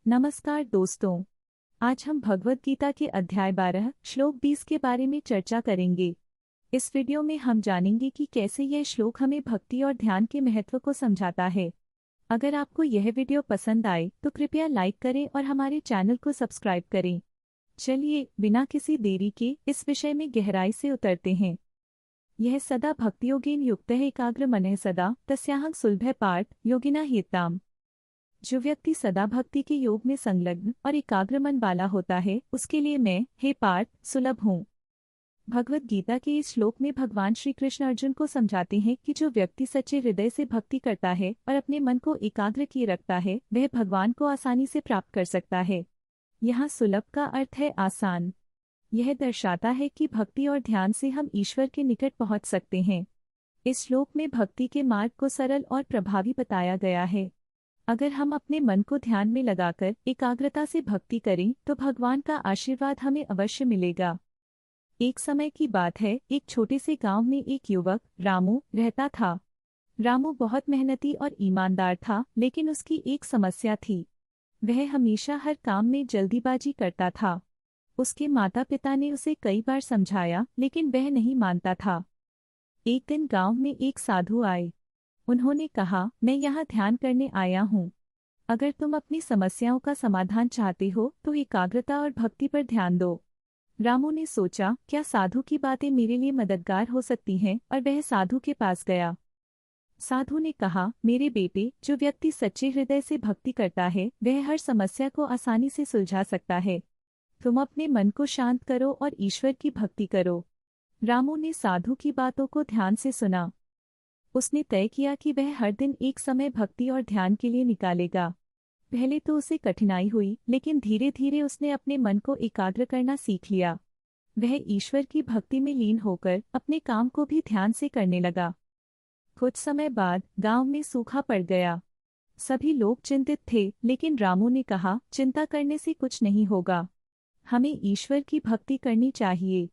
नमस्कार दोस्तों। आज हम भगवद गीता के अध्याय 12 श्लोक 20 के बारे में चर्चा करेंगे। इस वीडियो में हम जानेंगे कि कैसे यह श्लोक हमें भक्ति और ध्यान के महत्व को समझाता है। अगर आपको यह वीडियो पसंद आए तो कृपया लाइक करें और हमारे चैनल को सब्सक्राइब करें। चलिए बिना किसी देरी के इस विषय में गहराई से उतरते हैं। यह सदा भक्तियोगेन युक्त है एकाग्र मनः सदा तस्याहं सुलभ पाठ योगिना हिताम। जो व्यक्ति सदा भक्ति के योग में संलग्न और एकाग्र मन वाला होता है उसके लिए मैं हे पार्थ सुलभ हूँ। भगवद गीता के इस श्लोक में भगवान श्री कृष्ण अर्जुन को समझाते हैं कि जो व्यक्ति सच्चे हृदय से भक्ति करता है और अपने मन को एकाग्र किए रखता है वह भगवान को आसानी से प्राप्त कर सकता है। यहाँ सुलभ का अर्थ है आसान। यह दर्शाता है कि भक्ति और ध्यान से हम ईश्वर के निकट पहुँच सकते हैं। इस श्लोक में भक्ति के मार्ग को सरल और प्रभावी बताया गया है। अगर हम अपने मन को ध्यान में लगाकर एकाग्रता से भक्ति करें तो भगवान का आशीर्वाद हमें अवश्य मिलेगा। एक समय की बात है, एक छोटे से गांव में एक युवक रामू रहता था। रामू बहुत मेहनती और ईमानदार था, लेकिन उसकी एक समस्या थी। वह हमेशा हर काम में जल्दीबाजी करता था। उसके माता पिता ने उसे कई बार समझाया, लेकिन वह नहीं मानता था। एक दिन गांव में एक साधु आए। उन्होंने कहा, मैं यहाँ ध्यान करने आया हूँ। अगर तुम अपनी समस्याओं का समाधान चाहते हो तो एकाग्रता और भक्ति पर ध्यान दो। रामू ने सोचा, क्या साधु की बातें मेरे लिए मददगार हो सकती हैं, और वह साधु के पास गया। साधु ने कहा, मेरे बेटे, जो व्यक्ति सच्चे हृदय से भक्ति करता है वह हर समस्या को आसानी से सुलझा सकता है। तुम अपने मन को शांत करो और ईश्वर की भक्ति करो। रामू ने साधु की बातों को ध्यान से सुना। उसने तय किया कि वह हर दिन एक समय भक्ति और ध्यान के लिए निकालेगा। पहले तो उसे कठिनाई हुई, लेकिन धीरे धीरे उसने अपने मन को एकाग्र करना सीख लिया। वह ईश्वर की भक्ति में लीन होकर अपने काम को भी ध्यान से करने लगा। कुछ समय बाद गांव में सूखा पड़ गया। सभी लोग चिंतित थे, लेकिन रामू ने कहा, चिंता करने से कुछ नहीं होगा। हमें ईश्वर की भक्ति करनी चाहिए।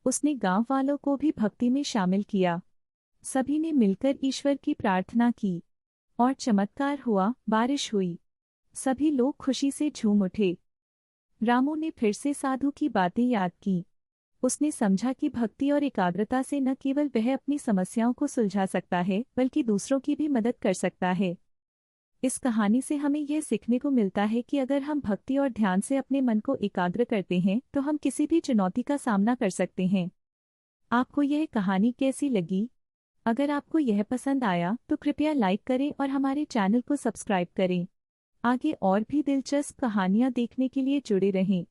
उसने गांव वालों को भी भक्ति में शामिल किया। सभी ने मिलकर ईश्वर की प्रार्थना की और चमत्कार हुआ, बारिश हुई। सभी लोग खुशी से झूम उठे। रामू ने फिर से साधु की बातें याद की। उसने समझा कि भक्ति और एकाग्रता से न केवल वह अपनी समस्याओं को सुलझा सकता है बल्कि दूसरों की भी मदद कर सकता है। इस कहानी से हमें यह सीखने को मिलता है कि अगर हम भक्ति और ध्यान से अपने मन को एकाग्र करते हैं तो हम किसी भी चुनौती का सामना कर सकते हैं। आपको यह कहानी कैसी लगी? अगर आपको यह पसंद आया तो कृपया लाइक करें और हमारे चैनल को सब्सक्राइब करें। आगे और भी दिलचस्प कहानियाँ देखने के लिए जुड़े रहें।